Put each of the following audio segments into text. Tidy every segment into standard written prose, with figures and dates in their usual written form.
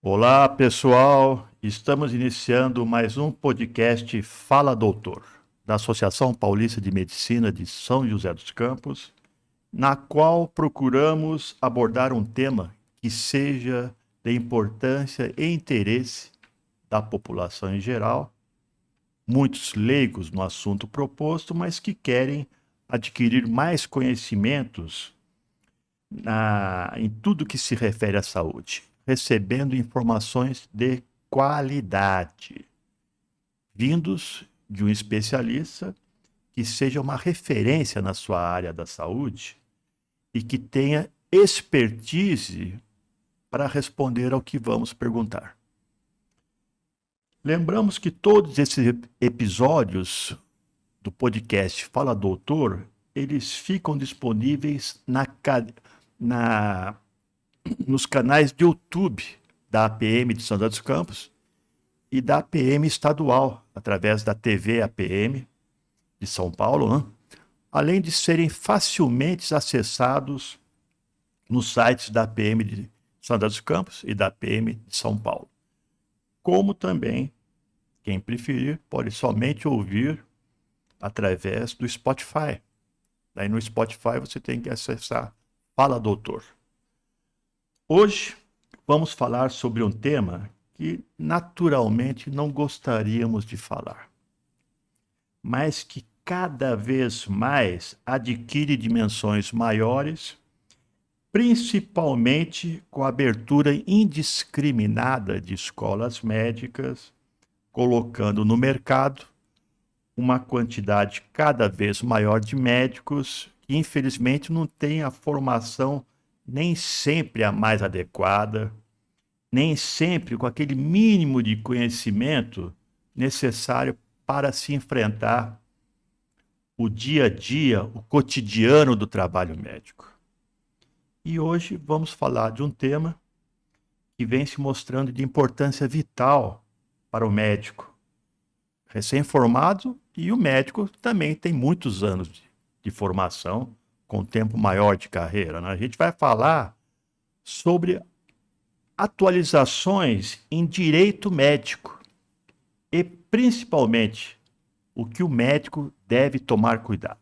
Olá, pessoal. Estamos iniciando mais um podcast Fala Doutor, da Associação Paulista de Medicina de São José dos Campos, na qual procuramos abordar um tema que seja de importância e interesse da população em geral, muitos leigos no assunto proposto, mas que querem adquirir mais conhecimentos em tudo que se refere à saúde, recebendo informações de qualidade, vindos de um especialista que seja uma referência na sua área da saúde e que tenha expertise para responder ao que vamos perguntar. Lembramos que todos esses episódios do podcast Fala Doutor, eles ficam disponíveis na, nos canais de YouTube da APM de São José dos Campos e da APM estadual, através da TV APM de São Paulo, né? Além de serem facilmente acessados nos sites da APM de São José dos Campos e da APM de São Paulo. Como também, quem preferir, pode somente ouvir através do Spotify. Daí no Spotify você tem que acessar Fala Doutor. Hoje vamos falar sobre um tema que naturalmente não gostaríamos de falar, mas que cada vez mais adquire dimensões maiores, principalmente com a abertura indiscriminada de escolas médicas, colocando no mercado uma quantidade cada vez maior de médicos que, infelizmente, não têm a formação nem sempre a mais adequada, nem sempre com aquele mínimo de conhecimento necessário para se enfrentar o dia a dia, o cotidiano do trabalho médico. E hoje vamos falar de um tema que vem se mostrando de importância vital para o médico recém-formado, e o médico também tem muitos anos de formação, com tempo maior de carreira, né? A gente vai falar sobre atualizações em direito médico e, principalmente, o que o médico deve tomar cuidado.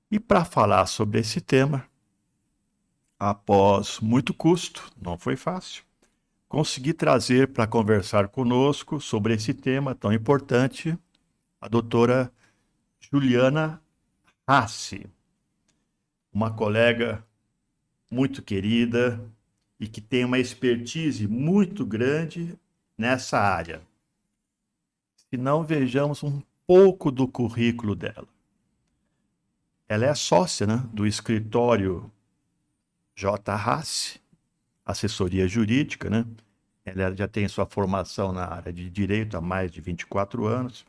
E para falar sobre esse tema, após muito custo, não foi fácil, consegui trazer para conversar conosco sobre esse tema tão importante a doutora Juliana Rassi, uma colega muito querida e que tem uma expertise muito grande nessa área. Se não, vejamos um pouco do currículo dela. Ela é sócia, né, do escritório J. Rassi, assessoria jurídica, né? Ela já tem sua formação na área de direito há mais de 24 anos.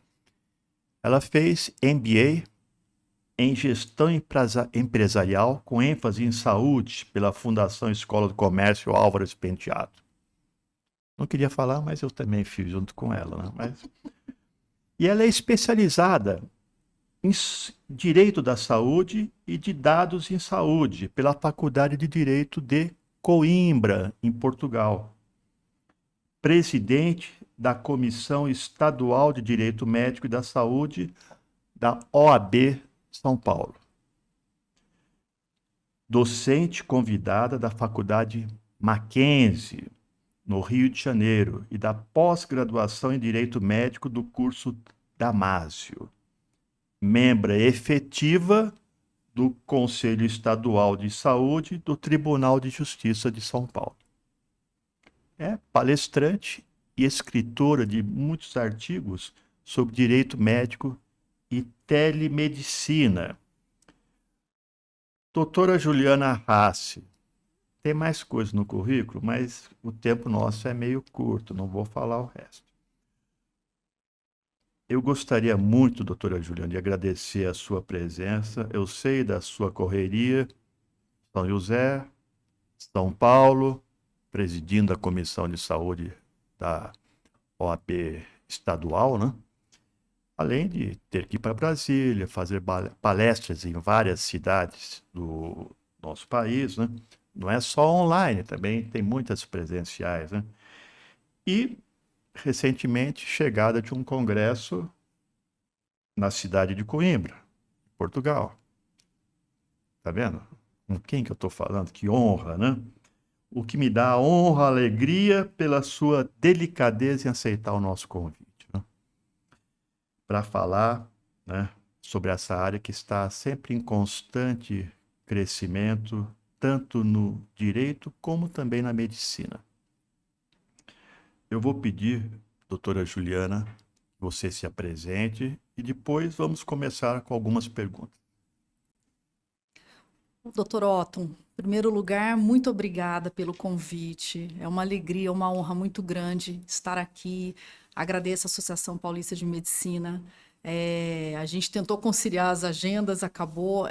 Ela fez MBA em gestão empresarial com ênfase em saúde pela Fundação Escola do Comércio Álvares Penteado. Não queria falar, mas eu também fiz junto com ela, né? E ela é especializada em Direito da Saúde e de Dados em Saúde pela Faculdade de Direito de Coimbra, em Portugal. Presidente da Comissão Estadual de Direito Médico e da Saúde da OAB São Paulo. Docente convidada da Faculdade Mackenzie, no Rio de Janeiro, e da pós-graduação em Direito Médico do curso Damásio. Membra efetiva do Conselho Estadual de Saúde do Tribunal de Justiça de São Paulo. É palestrante e escritora de muitos artigos sobre direito médico e telemedicina. Doutora Juliana Rassi, tem mais coisas no currículo, mas o tempo nosso é meio curto, não vou falar o resto. Eu gostaria muito, doutora Juliana, de agradecer a sua presença. Eu sei da sua correria, São José, São Paulo, presidindo a Comissão de Saúde da OAB estadual, né? Além de ter que ir para Brasília, fazer palestras em várias cidades do nosso país, né? Não é só online, também tem muitas presenciais, né? E, recentemente, chegada de um congresso na cidade de Coimbra, Portugal. Tá vendo? Com quem que eu estou falando? Que honra, né? O que me dá honra, alegria pela sua delicadeza em aceitar o nosso convite, né? Para falar, né, sobre essa área que está sempre em constante crescimento, tanto no direito como também na medicina. Eu vou pedir, doutora Juliana, que você se apresente e depois vamos começar com algumas perguntas. Doutor Otton, em primeiro lugar, muito obrigada pelo convite. É uma alegria, uma honra muito grande estar aqui. Agradeço à Associação Paulista de Medicina. A gente tentou conciliar as agendas, acabou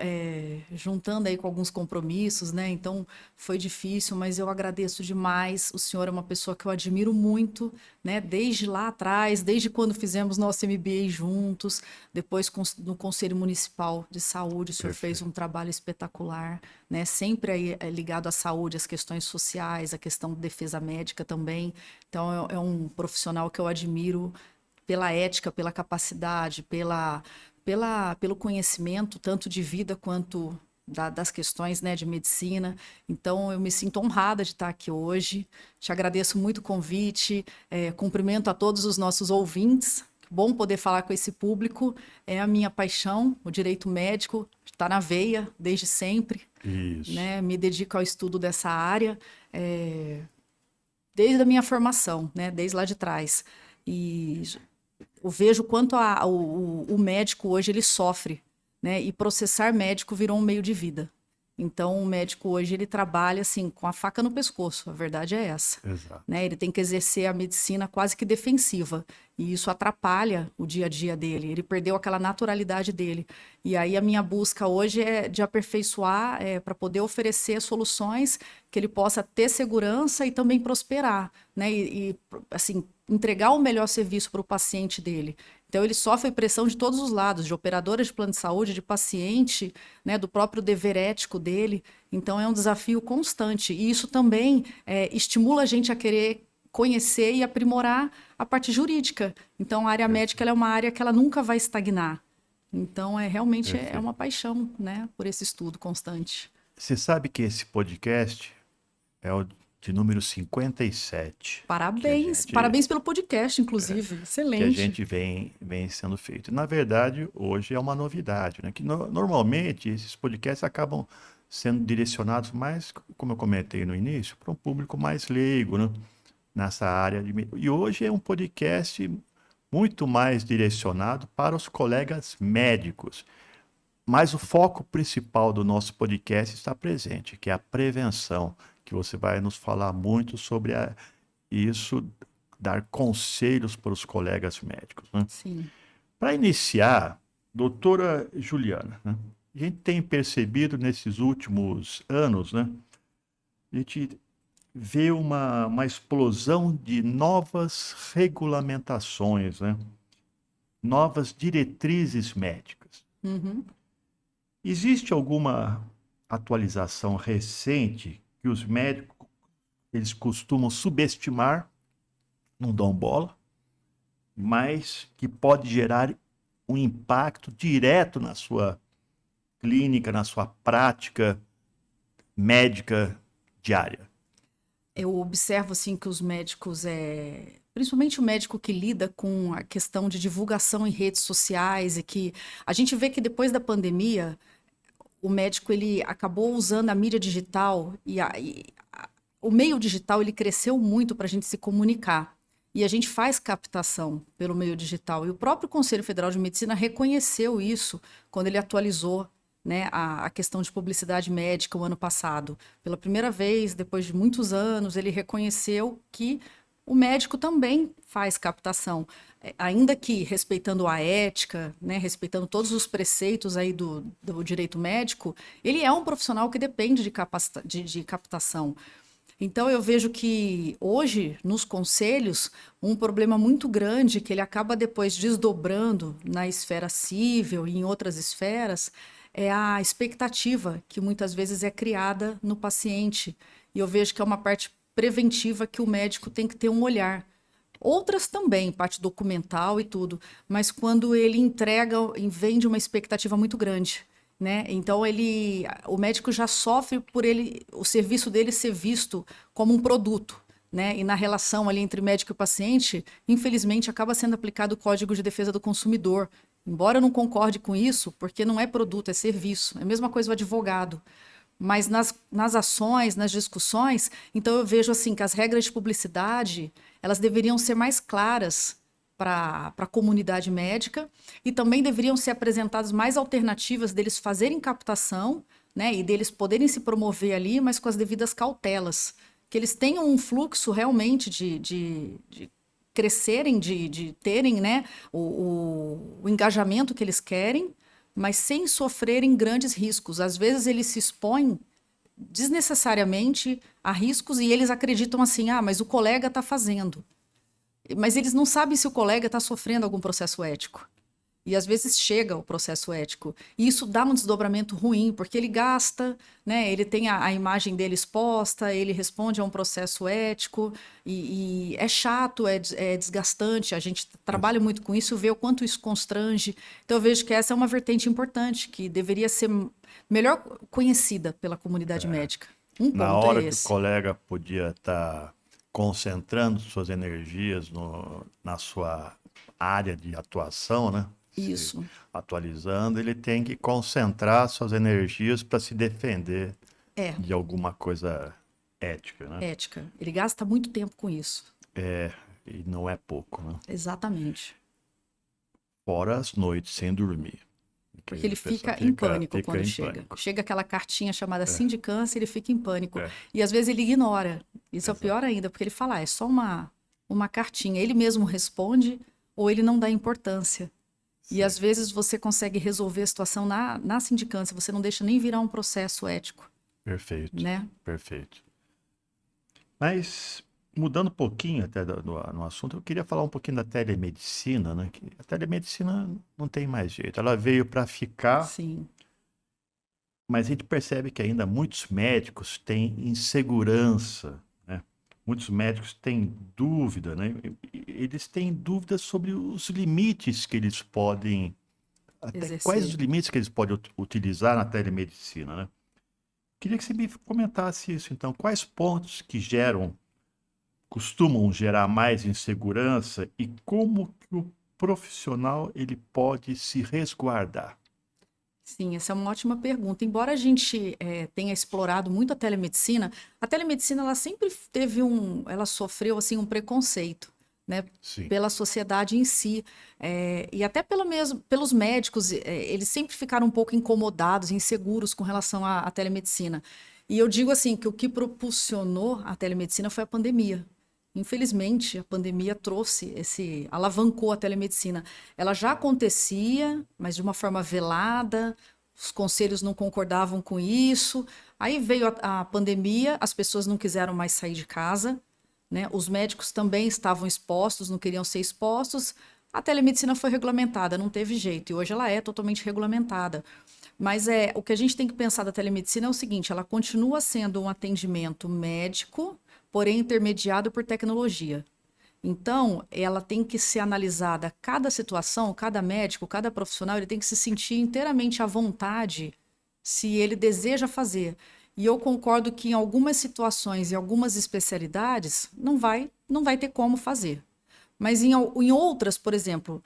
juntando aí com alguns compromissos, né? Então foi difícil, mas eu agradeço demais. O senhor é uma pessoa que eu admiro muito, né? Desde lá atrás, desde quando fizemos nosso MBA juntos, depois no Conselho Municipal de Saúde, o senhor fez Perfeito. um trabalho espetacular, né? Sempre aí, ligado à saúde, às questões sociais, à questão de defesa médica também. Então é um profissional que eu admiro pela ética, pela capacidade, pelo conhecimento, tanto de vida quanto das questões, né, de medicina. Então, eu me sinto honrada de estar aqui hoje. Te agradeço muito o convite, cumprimento a todos os nossos ouvintes. Bom poder falar com esse público. É a minha paixão, o direito médico, está na veia desde sempre, Isso. né? Me dedico ao estudo dessa área, desde a minha formação, né? Desde lá de trás. E eu vejo quanto o médico hoje ele sofre, né? E processar médico virou um meio de vida. Então, o médico hoje ele trabalha assim com a faca no pescoço. A verdade é essa, Exato. né? Ele tem que exercer a medicina quase que defensiva e isso atrapalha o dia a dia dele. Ele perdeu aquela naturalidade dele. E aí a minha busca hoje é de aperfeiçoar, para poder oferecer soluções que ele possa ter segurança e também prosperar, né? Assim entregar o melhor serviço para o paciente dele. Então, ele sofre pressão de todos os lados, de operadora de plano de saúde, de paciente, né, do próprio dever ético dele. Então, é um desafio constante. E isso também estimula a gente a querer conhecer e aprimorar a parte jurídica. Então, a área médica ela é uma área que ela nunca vai estagnar. Então, realmente é Perfeito. uma paixão, né, por esse estudo constante. Você sabe que esse podcast é o de número 57 que a Parabéns, gente parabéns pelo podcast, inclusive. que a Excelente. gente vem sendo feito. Na verdade, hoje é uma novidade, né? Que normalmente esses podcasts acabam sendo direcionados mais, como eu comentei no início, para um público mais leigo, né? Nessa área e hoje é um podcast muito mais direcionado para os colegas médicos. Mas o foco principal do nosso podcast está presente, que é a prevenção, que você vai nos falar muito sobre isso, dar conselhos para os colegas médicos, né? Sim. Para iniciar, doutora Juliana, né? A gente tem percebido nesses últimos anos, né? A gente vê uma explosão de novas regulamentações, né? Novas diretrizes médicas. Uhum. Existe alguma atualização recente que os médicos eles costumam subestimar, não dão bola, mas que pode gerar um impacto direto na sua clínica, na sua prática médica diária? Eu observo assim que os médicos, principalmente o médico que lida com a questão de divulgação em redes sociais, e que a gente vê que depois da pandemia, o médico ele acabou usando a mídia digital o meio digital ele cresceu muito para a gente se comunicar. E a gente faz captação pelo meio digital. E o próprio Conselho Federal de Medicina reconheceu isso quando ele atualizou, né, a questão de publicidade médica o ano passado. Pela primeira vez, depois de muitos anos, ele reconheceu que o médico também faz captação, ainda que respeitando a ética, né, respeitando todos os preceitos aí do direito médico, ele é um profissional que depende de captação. Então, eu vejo que hoje, nos conselhos, um problema muito grande que ele acaba depois desdobrando na esfera civil e em outras esferas é a expectativa que muitas vezes é criada no paciente. E eu vejo que é uma parte preventiva que o médico tem que ter um olhar. Outras também, parte documental e tudo, mas quando ele entrega e vende uma expectativa muito grande, né? Então o médico já sofre por o serviço dele ser visto como um produto, né? E na relação ali entre médico e paciente, infelizmente acaba sendo aplicado o Código de Defesa do Consumidor. Embora eu não concorde com isso, porque não é produto, é serviço. É a mesma coisa o advogado. Mas nas ações, nas discussões, então eu vejo assim que as regras de publicidade, elas deveriam ser mais claras para a comunidade médica e também deveriam ser apresentadas mais alternativas deles fazerem captação, né, e deles poderem se promover ali, mas com as devidas cautelas. Que eles tenham um fluxo realmente de crescerem, de terem, né, o engajamento que eles querem, mas sem sofrerem grandes riscos. Às vezes eles se expõem desnecessariamente a riscos e eles acreditam assim, ah, mas o colega está fazendo. Mas eles não sabem se o colega está sofrendo algum processo ético. E às vezes chega o processo ético. E isso dá um desdobramento ruim, porque ele gasta, né? Ele tem a imagem dele exposta, ele responde a um processo ético, e é chato, é desgastante. A gente trabalha muito com isso, vê o quanto isso constrange. Então eu vejo que essa é uma vertente importante, que deveria ser melhor conhecida pela comunidade médica. Um Na ponto é hora que o esse. colega podia estar concentrando suas energias na sua área de atuação, né? Se Isso, atualizando, ele tem que concentrar suas energias para se defender é, de alguma coisa ética, né? ética. Ele gasta muito tempo com isso. E não é pouco, né? Exatamente. Fora as noites sem dormir. Porque ele A pessoa fica em pânico fica quando em chega. pânico. Chega aquela cartinha chamada sindicância, ele fica em pânico. É, E às vezes ele ignora. Isso é o exato. pior ainda, porque ele fala, é só uma cartinha. Ele mesmo responde ou ele não dá importância. E às vezes você consegue resolver a situação na sindicância, você não deixa nem virar um processo ético, Perfeito, né? perfeito. Mas, mudando um pouquinho até no assunto, eu queria falar um pouquinho da telemedicina, né? Que a telemedicina não tem mais jeito. Ela veio para ficar, Sim, mas a gente percebe que ainda muitos médicos têm insegurança, né? Muitos médicos têm dúvida, né? Eles têm dúvidas sobre os limites que eles podem, até quais os exercer. limites que eles podem utilizar na telemedicina, né? Queria que você me comentasse isso, então. Quais pontos que costumam gerar mais insegurança e como que o profissional ele pode se resguardar? Sim, essa é uma ótima pergunta. Embora a gente tenha explorado muito a telemedicina ela sempre ela sofreu assim um preconceito, né, Sim, pela sociedade em si. E até pelos médicos, eles sempre ficaram um pouco incomodados, inseguros com relação à telemedicina. E eu digo assim que o que propulsionou a telemedicina foi a pandemia. Infelizmente, a pandemia alavancou a telemedicina. Ela já acontecia, mas de uma forma velada, os conselhos não concordavam com isso. Aí veio a pandemia, as pessoas não quiseram mais sair de casa, né? Os médicos também estavam expostos, não queriam ser expostos. A telemedicina foi regulamentada, não teve jeito, e hoje ela é totalmente regulamentada. Mas o que a gente tem que pensar da telemedicina é o seguinte: ela continua sendo um atendimento médico, porém intermediado por tecnologia. Então, ela tem que ser analisada cada situação, cada médico, cada profissional, ele tem que se sentir inteiramente à vontade se ele deseja fazer. E eu concordo que em algumas situações e algumas especialidades não vai ter como fazer. Mas em outras, por exemplo,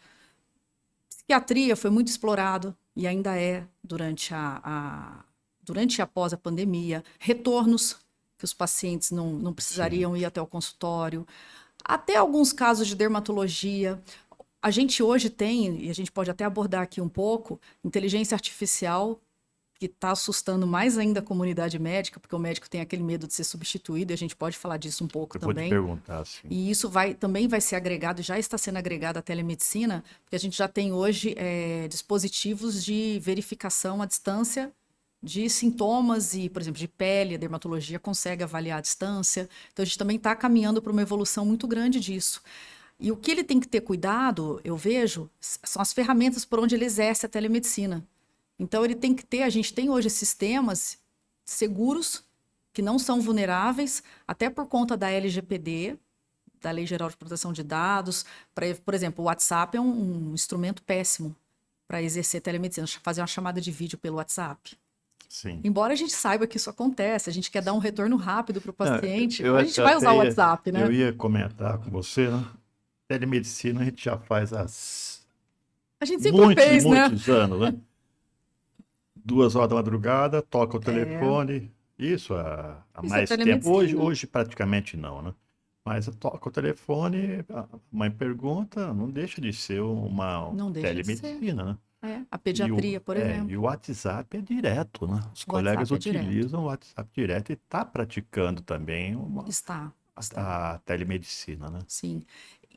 psiquiatria foi muito explorado e ainda é durante e após a pandemia, retornos que os pacientes não sim. precisariam ir até o consultório, até alguns casos de dermatologia. A gente hoje tem, e a gente pode até abordar aqui um pouco, inteligência artificial, que está assustando mais ainda a comunidade médica, porque o médico tem aquele medo de ser substituído, e a gente pode falar disso um pouco Eu vou te também. perguntar assim. E isso também vai ser agregado, já está sendo agregado à telemedicina, porque a gente já tem hoje dispositivos de verificação à distância de sintomas e, por exemplo, de pele, a dermatologia consegue avaliar à distância. Então, a gente também está caminhando para uma evolução muito grande disso. E o que ele tem que ter cuidado, eu vejo, são as ferramentas por onde ele exerce a telemedicina. Então ele tem que ter, a gente tem hoje sistemas seguros que não são vulneráveis, até por conta da LGPD, da Lei Geral de Proteção de Dados. Por exemplo, o WhatsApp é um instrumento péssimo para exercer telemedicina, fazer uma chamada de vídeo pelo WhatsApp. Sim. Embora a gente saiba que isso acontece, a gente quer dar um retorno rápido para o Não, paciente, eu a gente vai usar o até WhatsApp, né? eu ia comentar com você, né? Telemedicina a gente já faz há A gente sempre muitos e fez, né? muitos anos, né? 2 horas da madrugada, toca o É, telefone. Isso há isso é mais tempo. telemedicina. Hoje praticamente não, né? Mas toca o telefone, a mãe pergunta, não deixa de ser uma Não deixa de ser. telemedicina, né? É, a pediatria, por E exemplo. o WhatsApp é direto, né? Os O colegas WhatsApp é direto. utilizam o WhatsApp direto e está praticando também Está, está, a telemedicina, né? sim.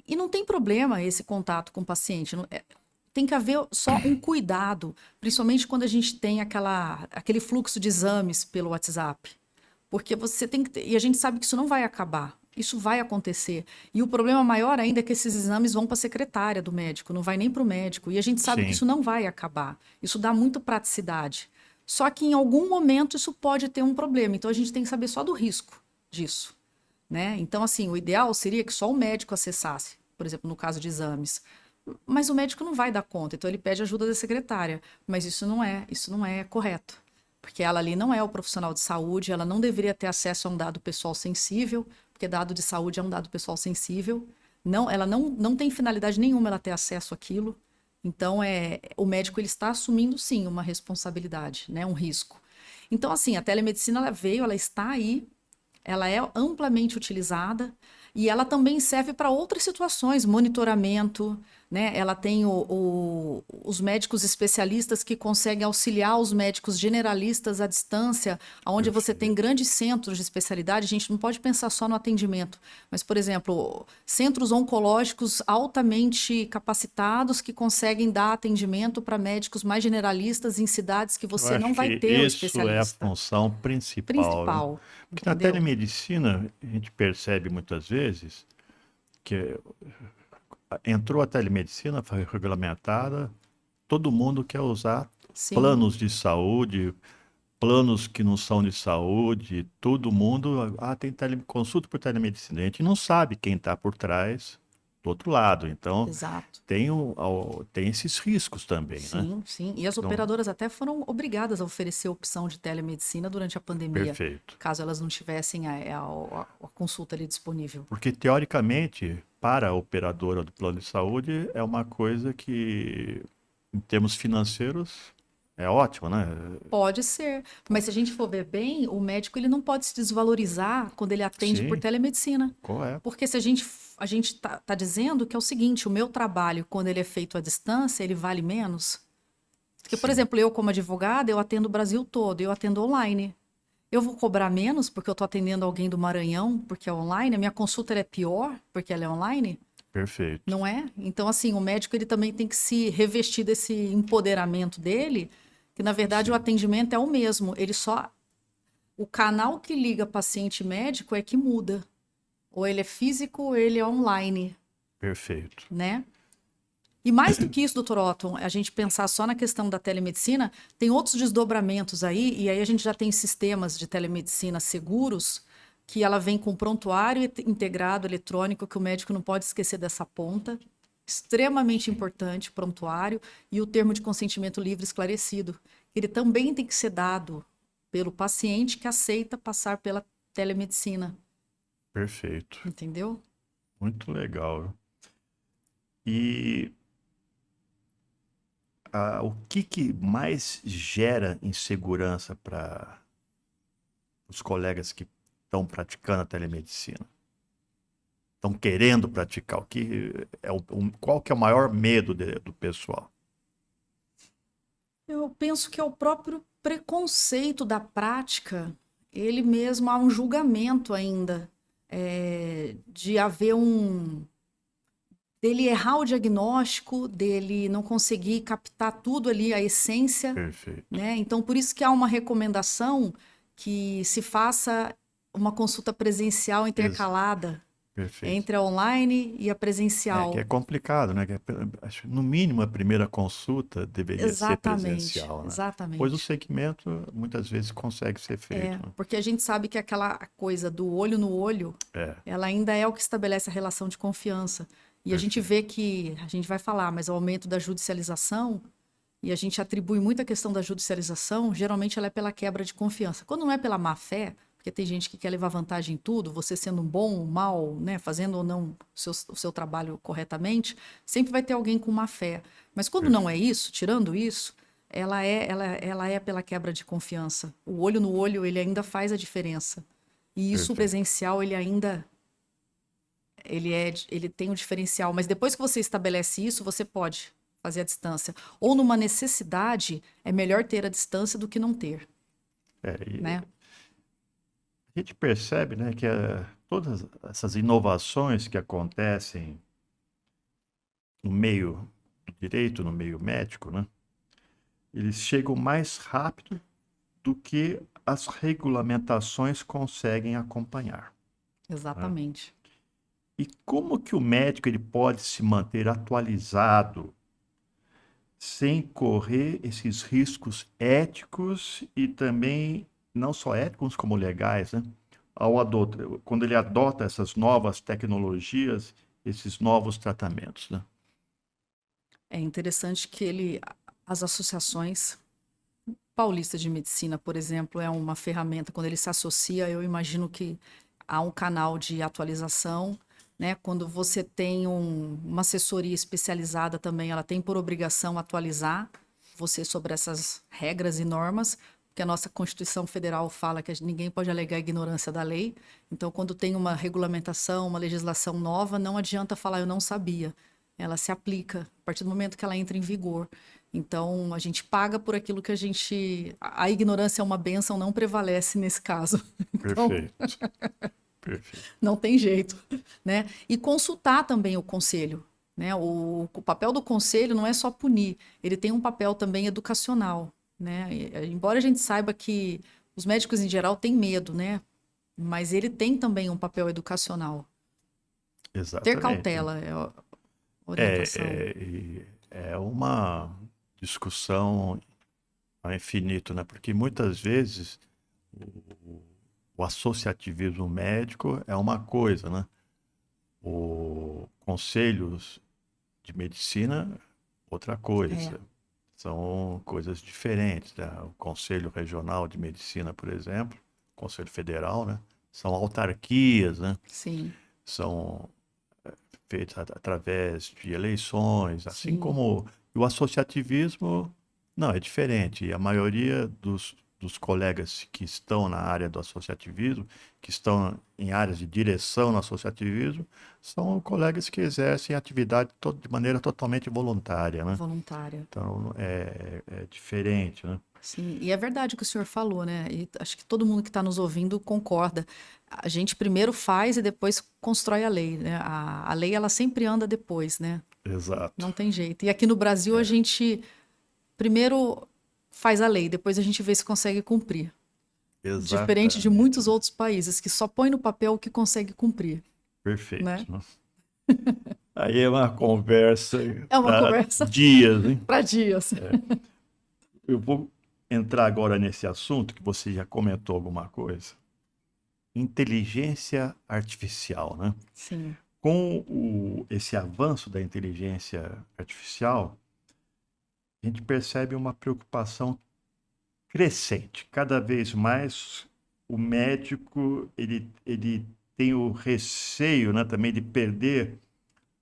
E não tem problema esse contato com o paciente. Tem que haver só um cuidado, principalmente quando a gente tem aquele fluxo de exames pelo WhatsApp. Porque você tem que ter, e a gente sabe que isso não vai acabar. Isso vai acontecer. E o problema maior ainda é que esses exames vão para a secretária do médico, não vai nem para o médico. E a gente sabe que Sim, isso não vai acabar. Isso dá muita praticidade. Só que em algum momento isso pode ter um problema. Então a gente tem que saber só do risco disso, né? Então, assim, o ideal seria que só o médico acessasse, por exemplo, no caso de exames. Mas o médico não vai dar conta, então ele pede ajuda da secretária. Mas isso não é correto. Porque ela ali não é o profissional de saúde, ela não deveria ter acesso a um dado pessoal sensível, porque dado de saúde é um dado pessoal sensível. Não, ela não tem finalidade nenhuma ela ter acesso àquilo. Então, o médico ele está assumindo, sim, uma responsabilidade, né, um risco. Então, assim, a telemedicina ela veio, ela está aí, ela é amplamente utilizada e ela também serve para outras situações, monitoramento, né? Ela tem os médicos especialistas que conseguem auxiliar os médicos generalistas à distância, onde você tem perfeito. grandes centros de especialidade. A gente não pode pensar só no atendimento, mas, por exemplo, centros oncológicos altamente capacitados que conseguem dar atendimento para médicos mais generalistas em cidades que Eu você não acho vai que ter o isso é a especialista função principal, né? principal, Porque na entendeu? telemedicina, a gente percebe muitas vezes que entrou a telemedicina, foi regulamentada, todo mundo quer usar Sim, planos de saúde, planos que não são de saúde, todo mundo, tem consulta por telemedicina. A gente não sabe quem está por trás do outro lado, então exato. tem esses riscos também, né? Sim, sim. E as Então, operadoras até foram obrigadas a oferecer a opção de telemedicina durante a pandemia, perfeito. caso elas não tivessem a consulta ali disponível. Porque, teoricamente, para a operadora do plano de saúde, é uma coisa que, em termos financeiros, é ótimo, né? Pode ser, mas se a gente for ver bem, o médico ele não pode se desvalorizar quando ele atende por Sim, telemedicina. correto. Porque se a gente tá dizendo que é o seguinte, o meu trabalho, quando ele é feito à distância, ele vale menos. Porque, por Sim, exemplo, eu como advogada, eu atendo o Brasil todo, eu atendo online. Eu vou cobrar menos porque eu estou atendendo alguém do Maranhão, porque é online? A minha consulta ela é pior porque ela é online? perfeito. Não é? Então, assim, o médico ele também tem que se revestir desse empoderamento dele, que na verdade o Sim, atendimento é o mesmo. Ele só. O canal que liga paciente e médico é que muda. Ou ele é físico ou ele é online, perfeito. né? E mais do que isso, doutor Otton, a gente pensar só na questão da telemedicina, tem outros desdobramentos aí, e aí a gente já tem sistemas de telemedicina seguros, que ela vem com prontuário integrado eletrônico, que o médico não pode esquecer dessa ponta. Extremamente Sim, importante, prontuário, e o termo de consentimento livre esclarecido. Ele também tem que ser dado pelo paciente que aceita passar pela telemedicina, perfeito. entendeu? Muito legal. E o que mais gera insegurança para os colegas que estão praticando a telemedicina? Estão querendo praticar? Qual que é o maior medo do pessoal? Eu penso que é o próprio preconceito da prática, ele mesmo há um julgamento ainda, de haver dele errar o diagnóstico, dele não conseguir captar tudo ali, a essência, Perfeito. né? Então, por isso que há uma recomendação que se faça uma consulta presencial Ex- intercalada, Perfeito. entre a online e a presencial. Que é complicado, né? Acho que, no mínimo, a primeira consulta deveria ser Exatamente, presencial, né? Pois o exatamente. segmento muitas vezes consegue ser feito, né? Porque a gente sabe que aquela coisa do olho no olho, É, ela ainda é o que estabelece a relação de confiança. E a gente perfeito. vê que, a gente vai falar, mas o aumento da judicialização, e a gente atribui muita questão da judicialização, geralmente ela é pela quebra de confiança. Quando não é pela má fé, porque tem gente que quer levar vantagem em tudo, você sendo um bom ou mal, né, fazendo ou não o seu trabalho corretamente, sempre vai ter alguém com má fé. Mas quando não é Perfeito. isso, tirando isso, ela é pela quebra de confiança. O olho no olho, ele ainda faz a diferença. E isso, o Perfeito. presencial, ele ainda ele tem um diferencial, mas depois que você estabelece isso, você pode fazer a distância. Ou numa necessidade, é melhor ter a distância do que não ter, E né? a gente percebe, né, que todas essas inovações que acontecem no meio do direito, no meio médico, né, eles chegam mais rápido do que as regulamentações conseguem acompanhar, né? Exatamente. E como que o médico ele pode se manter atualizado sem correr esses riscos éticos e também não só éticos como legais, né? Quando ele adota essas novas tecnologias, esses novos tratamentos, né? É interessante que as associações paulistas de medicina, por exemplo, é uma ferramenta, quando ele se associa, eu imagino que há um canal de atualização, né? Quando você tem uma assessoria especializada também, ela tem por obrigação atualizar você sobre essas regras e normas, porque a nossa Constituição Federal fala que ninguém pode alegar ignorância da lei. Então, quando tem uma regulamentação, uma legislação nova, não adianta falar eu não sabia. Ela se aplica a partir do momento que ela entra em vigor. Então, a gente paga por aquilo que a gente. A ignorância é uma bênção, não prevalece nesse caso. Então, Perfeito, perfeito. não tem jeito, né? E consultar também o conselho, né? O papel do conselho não é só punir, ele tem um papel também educacional, né? Embora a gente saiba que os médicos em geral têm medo, né? Mas ele tem também um papel educacional. Ter Exatamente. cautela é a orientação. É uma discussão ao infinito, né? Porque muitas vezes o associativismo médico é uma coisa, né? O conselhos de medicina, outra É, coisa. São coisas diferentes, né? O Conselho Regional de Medicina, por exemplo, o Conselho Federal, né? São autarquias, né? sim, São feitas através de eleições, assim sim. como o associativismo, não, é diferente. A maioria dos colegas que estão na área do associativismo, que estão em áreas de direção no associativismo, são colegas que exercem atividade de maneira totalmente voluntária, né? Voluntária. Então, é diferente, né? Sim, e é verdade o que o senhor falou, né? E acho que todo mundo que está nos ouvindo concorda. A gente primeiro faz e depois constrói a lei, né? A lei, ela sempre anda depois, né? Exato. Não tem jeito. E aqui no Brasil, a gente primeiro faz a lei, depois a gente vê se consegue cumprir. Diferente de Exatamente, muitos né? outros países que só põe no papel o que consegue cumprir, Perfeito, né? né? Aí é uma conversa É uma para conversa dias, hein? para dias. Eu vou entrar agora nesse assunto que você já comentou alguma coisa. Inteligência artificial, né? Sim, Com esse avanço da inteligência artificial, a gente percebe uma preocupação crescente. Cada vez mais o médico ele tem o receio, né, também de perder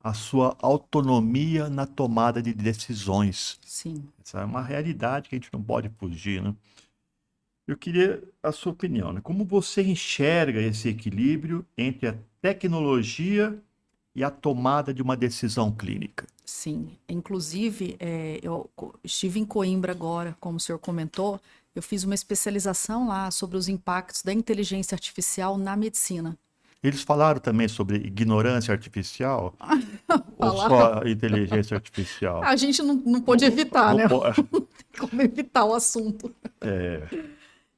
a sua autonomia na tomada de decisões. sim. Essa é uma realidade que a gente não pode fugir, né? Eu queria a sua opinião, né? Como você enxerga esse equilíbrio entre a tecnologia e a tomada de uma decisão clínica? Sim, inclusive, eu estive em Coimbra agora, como o senhor comentou, eu fiz uma especialização lá sobre os impactos da inteligência artificial na medicina. Eles falaram também sobre ignorância artificial ou Falar, só inteligência artificial? a gente não pôde evitar, Não né? pode. Como evitar o assunto. É,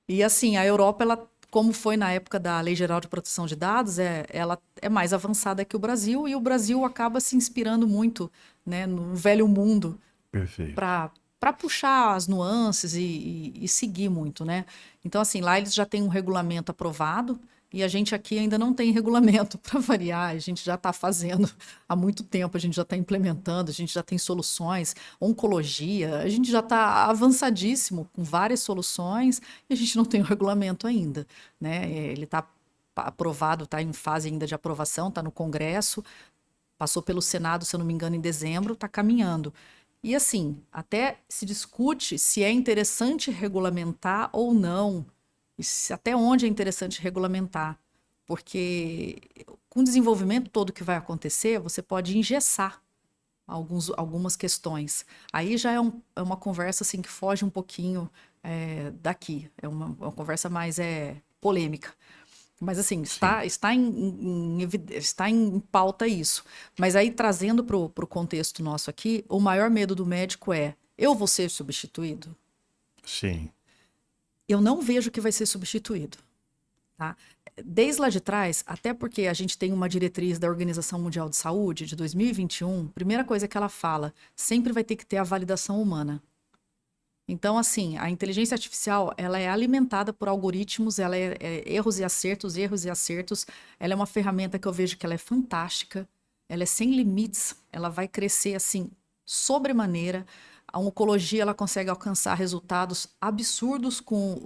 E assim, a Europa, ela como foi na época da Lei Geral de Proteção de Dados, ela é mais avançada que o Brasil e o Brasil acaba se inspirando muito, né, no velho mundo Perfeito. para puxar as nuances e seguir muito, né? Então, assim, lá eles já têm um regulamento aprovado e a gente aqui ainda não tem regulamento para variar. A gente já está fazendo há muito tempo, a gente já está implementando, a gente já tem soluções, oncologia, a gente já está avançadíssimo com várias soluções e a gente não tem o regulamento ainda, né? Ele está aprovado, está em fase ainda de aprovação, está no Congresso, passou pelo Senado, se eu não me engano, em dezembro, está caminhando. E assim, até se discute se é interessante regulamentar ou não, e até onde é interessante regulamentar, porque com o desenvolvimento todo que vai acontecer, você pode engessar algumas questões. Aí já é uma conversa assim que foge um pouquinho daqui, é uma conversa mais polêmica. Mas assim, Sim. está em pauta isso. Mas aí, trazendo para o contexto nosso aqui, o maior medo do médico é: eu vou ser substituído? Sim. Eu não vejo que vai ser substituído, tá? Desde lá de trás, até porque a gente tem uma diretriz da Organização Mundial de Saúde de 2021, primeira coisa que ela fala, sempre vai ter que ter a validação humana. Então, assim, a inteligência artificial, ela é alimentada por algoritmos, ela é erros e acertos, erros e acertos. Ela é uma ferramenta que eu vejo que ela é fantástica, ela é sem limites, ela vai crescer, assim, sobremaneira. A oncologia, ela consegue alcançar resultados absurdos com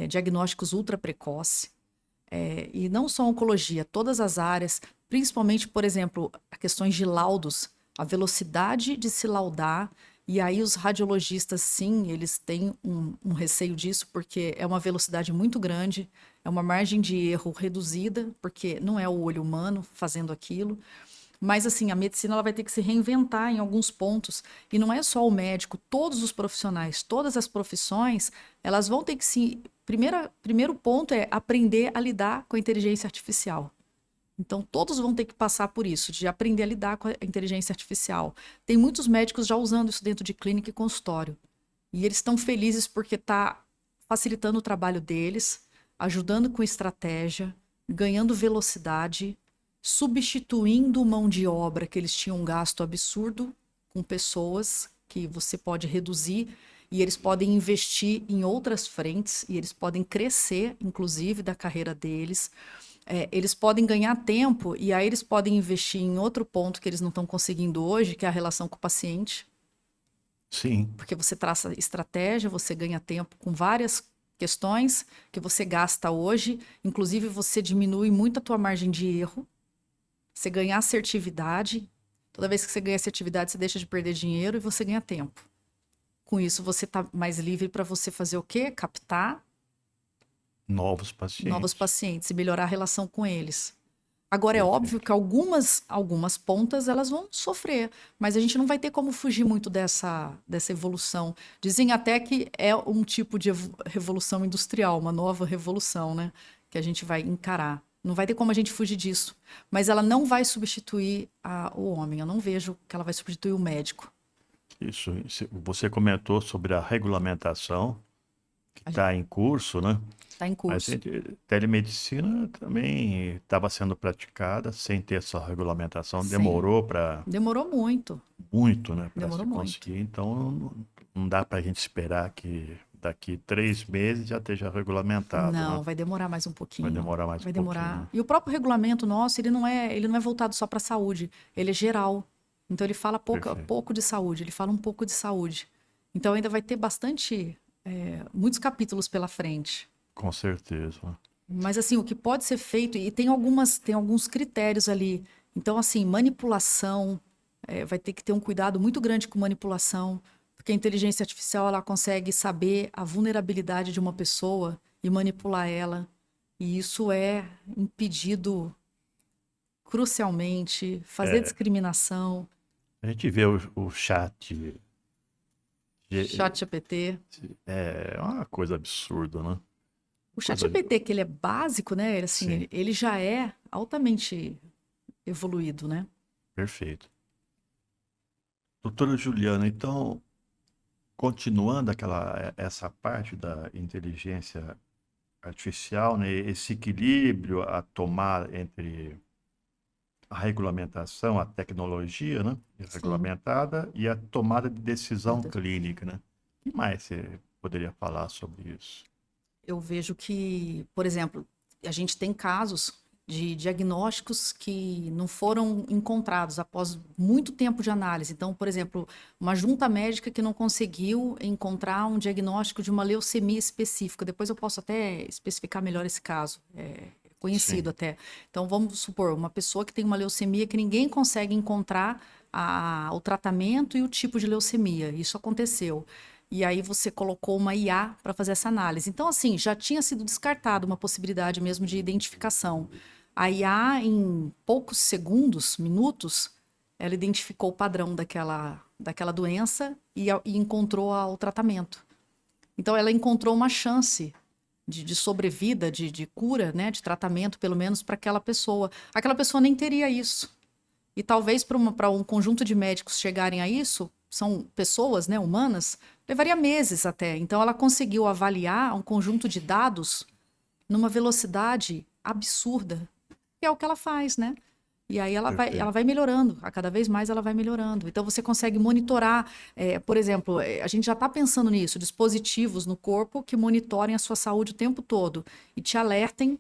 diagnósticos ultra precoce. E não só a oncologia, todas as áreas, principalmente, por exemplo, questões de laudos, a velocidade de se laudar. E aí os radiologistas, sim, eles têm um receio disso, porque é uma velocidade muito grande, é uma margem de erro reduzida, porque não é o olho humano fazendo aquilo. Mas assim, a medicina ela vai ter que se reinventar em alguns pontos. E não é só o médico, todos os profissionais, todas as profissões, elas vão ter que se. Primeiro ponto é aprender a lidar com a inteligência artificial. Então, todos vão ter que passar por isso, de aprender a lidar com a inteligência artificial. Tem muitos médicos já usando isso dentro de clínica e consultório. E eles estão felizes porque está facilitando o trabalho deles, ajudando com estratégia, ganhando velocidade, substituindo mão de obra que eles tinham um gasto absurdo com pessoas que você pode reduzir e eles podem investir em outras frentes e eles podem crescer, inclusive, da carreira deles. Eles podem ganhar tempo e aí eles podem investir em outro ponto que eles não estão conseguindo hoje, que é a relação com o paciente, Sim. porque você traça estratégia, você ganha tempo com várias questões que você gasta hoje, inclusive você diminui muito a tua margem de erro, você ganha assertividade. Toda vez que você ganha assertividade, você deixa de perder dinheiro e você ganha tempo. Com isso, você está mais livre para você fazer o quê? Captar Novos novos pacientes. pacientes e melhorar a relação com eles. Agora, é óbvio Perfeito. que algumas pontas elas vão sofrer, mas a gente não vai ter como fugir muito dessa evolução. Dizem até que é um tipo de revolução industrial, uma nova revolução, né? Que a gente vai encarar. Não vai ter como a gente fugir disso. Mas ela não vai substituir o homem. Eu não vejo que ela vai substituir o médico. Isso. Você comentou sobre a regulamentação que A gente está em curso, né? está em Mas curso. telemedicina também estava sendo praticada sem ter essa regulamentação. Sim. Demorou para Demorou muito. muito, né, para se Demorou muito. conseguir. Então não dá para a gente esperar que daqui 3 meses já esteja regulamentado, né? Não, vai demorar mais um Vai pouquinho. demorar mais um Vai pouquinho, demorar. né? E o próprio regulamento nosso, ele não é voltado só para a saúde, ele é geral. Então ele fala Perfeito. pouco de saúde, ele fala um pouco de saúde. Então ainda vai ter muitos capítulos pela frente. Com certeza. Mas assim, o que pode ser feito, e tem alguns critérios ali. Então, assim, manipulação, vai ter que ter um cuidado muito grande com manipulação, porque a inteligência artificial ela consegue saber a vulnerabilidade de uma pessoa e manipular ela. E isso é impedido crucialmente, fazer É, discriminação, a gente vê o chat, chat GPT. é uma coisa absurda, né? O chat Coisa, GPT, que ele é básico, né? Assim, sim, ele já é altamente evoluído, né? perfeito. Doutora Juliana, então, continuando essa parte da inteligência artificial, né? Esse equilíbrio, a tomar entre a regulamentação, a tecnologia, né? Sim. Regulamentada e a tomada de decisão clínica, né? O que mais você poderia falar sobre isso? Eu vejo que, por exemplo, a gente tem casos de diagnósticos que não foram encontrados após muito tempo de análise. Então, por exemplo, uma junta médica que não conseguiu encontrar um diagnóstico de uma leucemia específica. Depois eu posso até especificar melhor esse caso. É conhecido Sim, até. Então, vamos supor, uma pessoa que tem uma leucemia que ninguém consegue encontrar o tratamento e o tipo de leucemia. Isso aconteceu. E aí você colocou uma IA para fazer essa análise. Então, assim, já tinha sido descartada uma possibilidade mesmo de identificação. A IA, em poucos segundos, minutos, ela identificou o padrão daquela doença e encontrou o tratamento. Então, ela encontrou uma chance de sobrevida, de cura, né, de tratamento, pelo menos para aquela pessoa. Aquela pessoa nem teria isso. E talvez para um conjunto de médicos chegarem a isso, são pessoas, né, humanas, levaria meses até. Então, ela conseguiu avaliar um conjunto de dados numa velocidade absurda, que é o que ela faz, né? E aí ela perfeito. vai melhorando, a cada vez mais ela vai melhorando. Então você consegue monitorar, por exemplo, a gente já está pensando nisso, dispositivos no corpo que monitorem a sua saúde o tempo todo e te alertem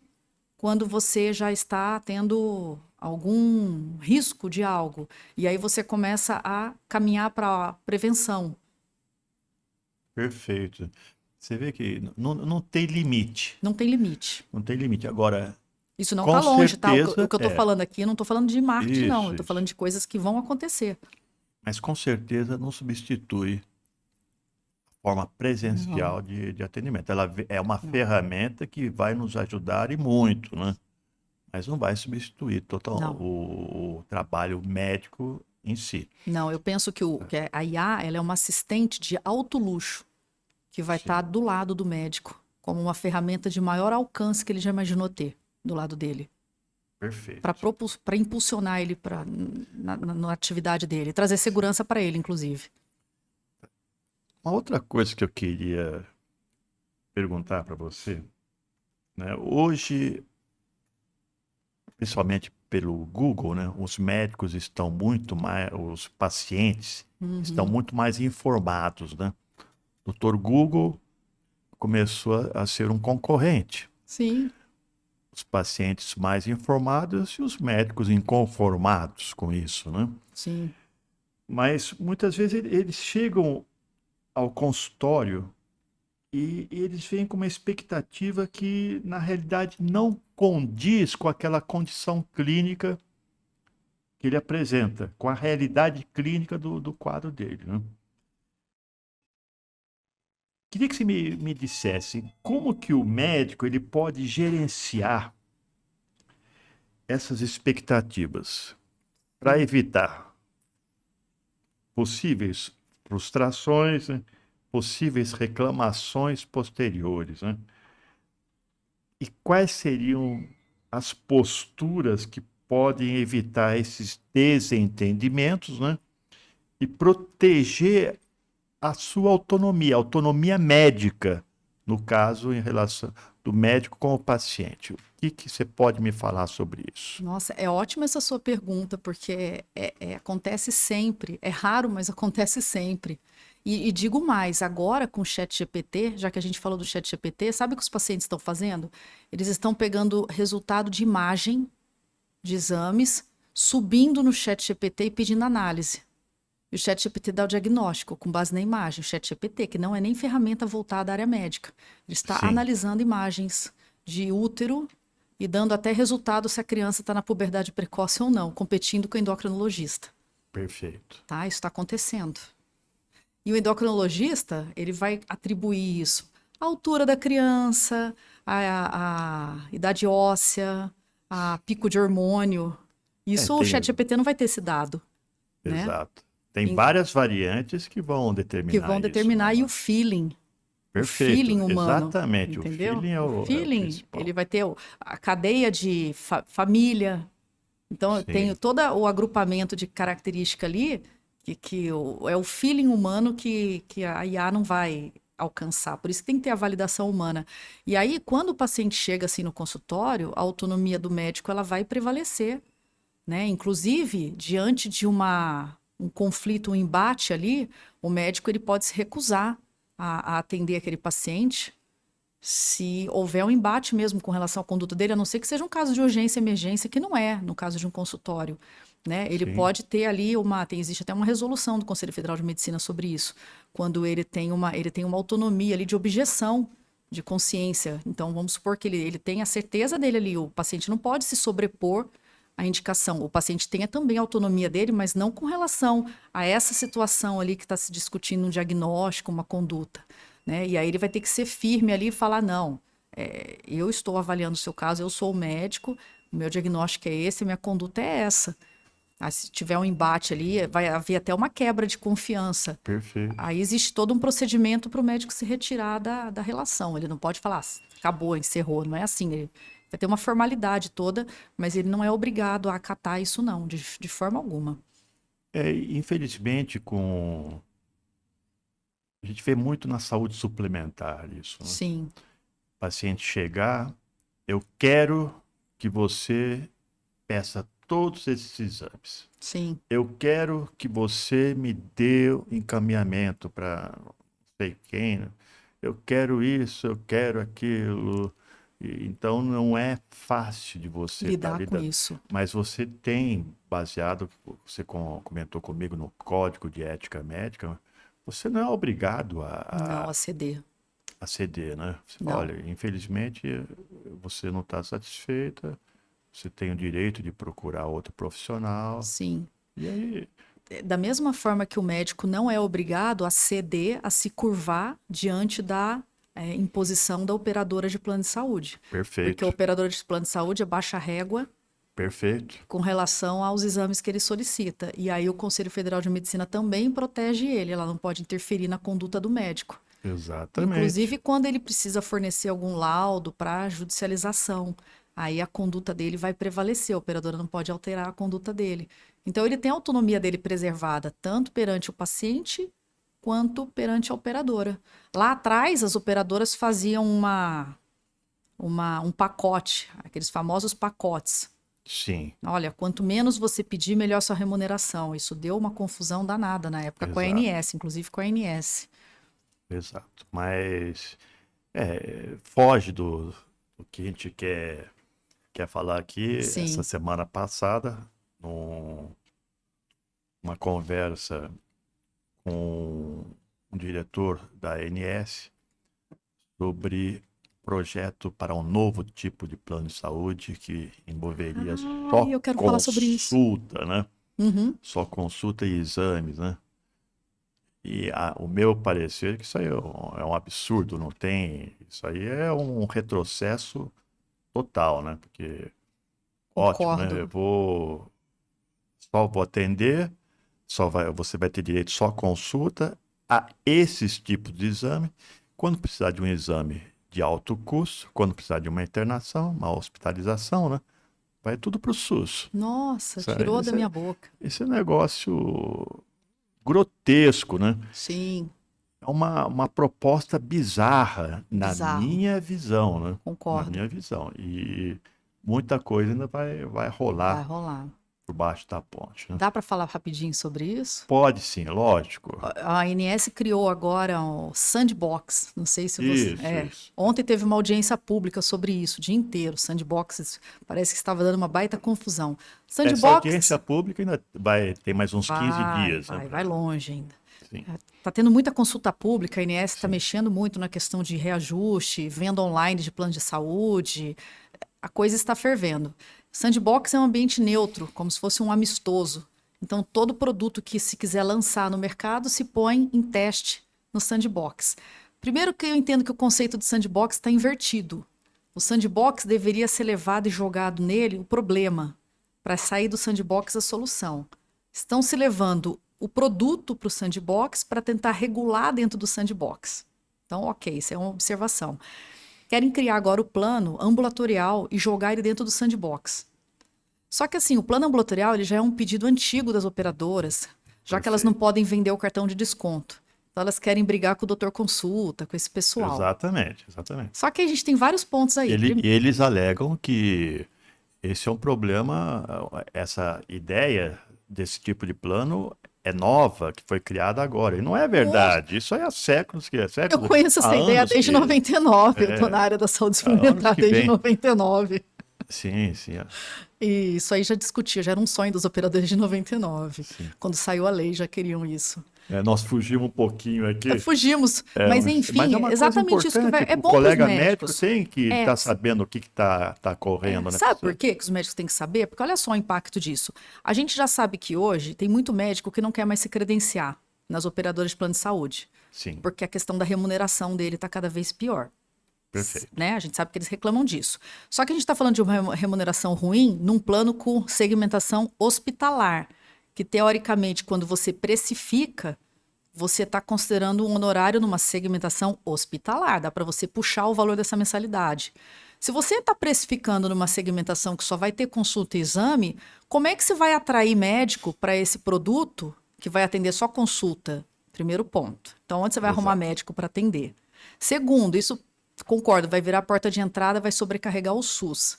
quando você já está tendo algum risco de algo. E aí você começa a caminhar para prevenção. Perfeito. Você vê que não tem limite. Não tem limite. Não tem limite. Agora, Isso não está com longe, tá? O certeza, que eu estou falando aqui, eu não estou falando de marketing, não. Eu isso, estou isso. falando de coisas que vão acontecer. Mas com certeza não substitui a forma Não, presencial de atendimento. Ela é uma não, ferramenta que vai nos ajudar e muito, né? Mas não vai substituir total não. o trabalho médico em si. Não, eu penso que a IA, ela é uma assistente de alto luxo que vai estar Sim, do lado do médico, como uma ferramenta de maior alcance que ele já imaginou ter do lado dele, perfeito. para impulsionar ele na atividade dele, trazer segurança para ele, inclusive. Uma outra coisa que eu queria perguntar para você, né? Hoje, principalmente pelo Google, né? Os médicos estão muito mais, os pacientes estão Uhum. muito mais informados, né? O Dr. Google começou a ser um concorrente. Sim, Os pacientes mais informados e os médicos inconformados com isso, né? sim. Mas muitas vezes eles chegam ao consultório e eles vêm com uma expectativa que, na realidade, não condiz com aquela condição clínica que ele apresenta, com a realidade clínica do quadro dele, né? Queria que você me dissesse como que o médico ele pode gerenciar essas expectativas para Sim. evitar possíveis frustrações, né? Possíveis reclamações posteriores, né? E quais seriam as posturas que podem evitar esses desentendimentos, né? E proteger a autonomia médica, no caso, em relação do médico com o paciente. O que você pode me falar sobre isso? Nossa, é ótima essa sua pergunta, porque acontece sempre. É raro, mas acontece sempre. E digo mais, agora com o chat GPT, já que a gente falou do chat GPT, sabe o que os pacientes estão fazendo? Eles estão pegando resultado de imagem, de exames, subindo no chat GPT e pedindo análise. E o chat GPT dá o diagnóstico com base na imagem. O chat GPT, que não é nem ferramenta voltada à área médica, ele está Sim, analisando imagens de útero e dando até resultado se a criança está na puberdade precoce ou não, competindo com o endocrinologista. perfeito. Tá? Isso está acontecendo. E o endocrinologista, ele vai atribuir isso à altura da criança, à idade óssea, a pico de hormônio. Isso o chat Tem, GPT não vai ter esse dado, né? exato. Tem várias variantes que vão Que vão determinar isso, né, determinar e Márcio? o Perfeito, feeling humano, exatamente. O entendeu? feeling O é o feeling, ele principal. vai ter a cadeia de família. Então, eu tenho Sim, todo o agrupamento de característica ali, é o feeling humano que a IA não vai alcançar. Por isso que tem que ter a validação humana. E aí, quando o paciente chega assim no consultório, a autonomia do médico ela vai prevalecer, né? Inclusive, diante de um conflito, um embate ali, o médico ele pode se recusar a atender aquele paciente se houver um embate mesmo com relação à conduta dele, a não ser que seja um caso de urgência, emergência, que não é, no caso de um consultório, né? Ele Sim. pode ter ali existe até uma resolução do Conselho Federal de Medicina sobre isso, quando ele tem uma autonomia ali de objeção de consciência. Então, vamos supor que ele tenha a certeza dele ali, o paciente não pode se sobrepor à indicação. O paciente tenha também a autonomia dele, mas não com relação a essa situação ali que está se discutindo um diagnóstico, uma conduta, né? E aí ele vai ter que ser firme ali e falar, não, eu estou avaliando o seu caso, eu sou o médico, o meu diagnóstico é esse, a minha conduta é essa. Aí, se tiver um embate ali, vai haver até uma quebra de confiança. Perfeito. Aí existe todo um procedimento para o médico se retirar da relação. Ele não pode falar, acabou, encerrou. Não é assim. Ele vai ter uma formalidade toda, mas ele não é obrigado a acatar isso, não, de forma alguma. Infelizmente, a gente vê muito na saúde suplementar isso, né? Sim, O paciente chegar, eu quero que você peça todos esses exames. sim. Eu quero que você me dê o encaminhamento para não sei quem, né? Eu quero isso, eu quero aquilo. Então não é fácil de você estar Lidar com lidando. isso. Mas você tem, baseado, você comentou comigo no Código de Ética Médica, você não é obrigado Não a ceder. a ceder, né? Você fala, Não. olha, infelizmente você não está satisfeita, você tem o direito de procurar outro profissional. Sim. E aí, Da mesma forma que o médico não é obrigado a ceder, a se curvar diante da imposição da operadora de plano de saúde. Porque a perfeito, operadora de plano de saúde é baixa régua perfeito, com relação aos exames que ele solicita. E aí o Conselho Federal de Medicina também protege ele, ela não pode interferir na conduta do médico. exatamente, Inclusive quando ele precisa fornecer algum laudo para judicialização. Aí a conduta dele vai prevalecer, a operadora não pode alterar a conduta dele. Então ele tem a autonomia dele preservada, tanto perante o paciente quanto perante a operadora. Lá atrás, as operadoras faziam um pacote, aqueles famosos pacotes. sim, Olha, quanto menos você pedir, melhor sua remuneração. Isso deu uma confusão danada na época com a exato, ANS, inclusive com a ANS. exato. Mas foge do que a gente quer falar aqui. Essa Sim. semana passada, numa conversa com um diretor da ANS sobre projeto para um novo tipo de plano de saúde que envolveria Ah, só eu quero falar sobre isso. consulta, né? Uhum. Só consulta e exames, né? E o meu parecer é que isso aí é um absurdo, não tem. Isso aí é um retrocesso total, né? Porque ótimo, né? Concordo. Só vou atender, você vai ter direito só à consulta a esses tipos de exame. Quando precisar de um exame de alto custo, quando precisar de uma internação, uma hospitalização, né? Vai tudo para o SUS. Nossa, Isso, tirou da minha boca. esse é um negócio grotesco, né? Sim, É uma proposta bizarra, na bizarro. minha visão, né? Na Concordo. minha visão. E muita coisa ainda vai Vai rolar rolar. por baixo da ponte, né? Dá para falar rapidinho sobre isso? Pode sim, lógico. A ANS criou agora o Sandbox. Não sei se você. Isso, isso. Ontem teve uma audiência pública sobre isso, o dia inteiro. Sandbox parece que estava dando uma baita confusão. Essa Sandbox audiência pública ainda ter mais uns 15 dias, né? vai longe ainda. Sim, Está tendo muita consulta pública, a ANS está sim, mexendo muito na questão de reajuste, venda online de plano de saúde. A coisa está fervendo. Sandbox é um ambiente neutro, como se fosse um amistoso. Então, todo produto que se quiser lançar no mercado se põe em teste no sandbox. Primeiro que eu entendo que o conceito de sandbox está invertido. O sandbox deveria ser levado e jogado nele o problema, para sair do sandbox a solução. Estão se levando o produto para o sandbox para tentar regular dentro do sandbox. Então, ok, isso é uma observação. Querem criar agora o plano ambulatorial e jogar ele dentro do sandbox. Só que assim, o plano ambulatorial ele já é um pedido antigo das operadoras, já que elas não perfeito. podem vender o cartão de desconto. Então elas querem brigar com o doutor consulta, com esse pessoal. Exatamente, exatamente. Só que a gente tem vários pontos aí. Eles alegam que esse é um problema, essa ideia desse tipo de plano é nova, que foi criada agora. E não é verdade. Isso aí há séculos que é Eu séculos, conheço há essa ideia anos desde que 99. Eu tô na área da saúde há anos suplementar que desde vem. 99. Sim, sim, E isso aí já discutia, já era um sonho dos operadores de 99. sim. Quando saiu a lei, já queriam isso. Nós fugimos um pouquinho aqui. Fugimos, mas Mas é enfim, uma coisa exatamente isso que vai. importante. É O bom para os colega médico médicos. tem que É, estar sabendo o que está correndo, né, sabe por professor? quê que os médicos têm que saber? Porque olha só o impacto disso. A gente já sabe que hoje tem muito médico que não quer mais se credenciar nas operadoras de plano de saúde, Sim, porque a questão da remuneração dele está cada vez pior. perfeito. Né? A gente sabe que eles reclamam disso. Só que a gente está falando de uma remuneração ruim num plano com segmentação hospitalar, que teoricamente, quando você precifica, você está considerando um honorário numa segmentação hospitalar, dá para você puxar o valor dessa mensalidade. Se você está precificando numa segmentação que só vai ter consulta e exame, como é que você vai atrair médico para esse produto que vai atender só consulta? Primeiro ponto. Então, onde você vai arrumar Exato. médico para atender? Segundo, isso, concordo, vai virar a porta de entrada, vai sobrecarregar o SUS.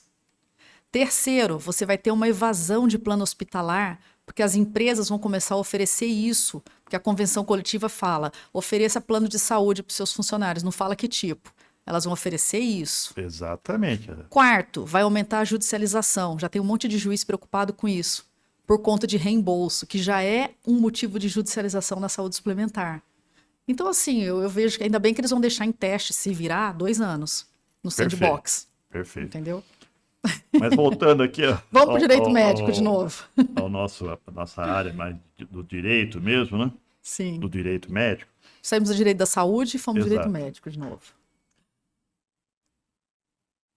Terceiro, você vai ter uma evasão de plano hospitalar, porque as empresas vão começar a oferecer isso, porque a convenção coletiva fala, ofereça plano de saúde para os seus funcionários, não fala que tipo. Elas vão oferecer isso. Exatamente. Quarto, vai aumentar a judicialização. Já tem um monte de juiz preocupado com isso, por conta de reembolso, que já é um motivo de judicialização na saúde suplementar. Então, assim, eu vejo que ainda bem que eles vão deixar em teste, se virar, 2 anos no Perfeito. sandbox, Perfeito. entendeu? Mas voltando aqui Vamos para o direito médico de novo. à nossa área mais do direito mesmo, né? Sim. Do direito médico. Saímos do direito da saúde e fomos do direito Exato. médico de novo.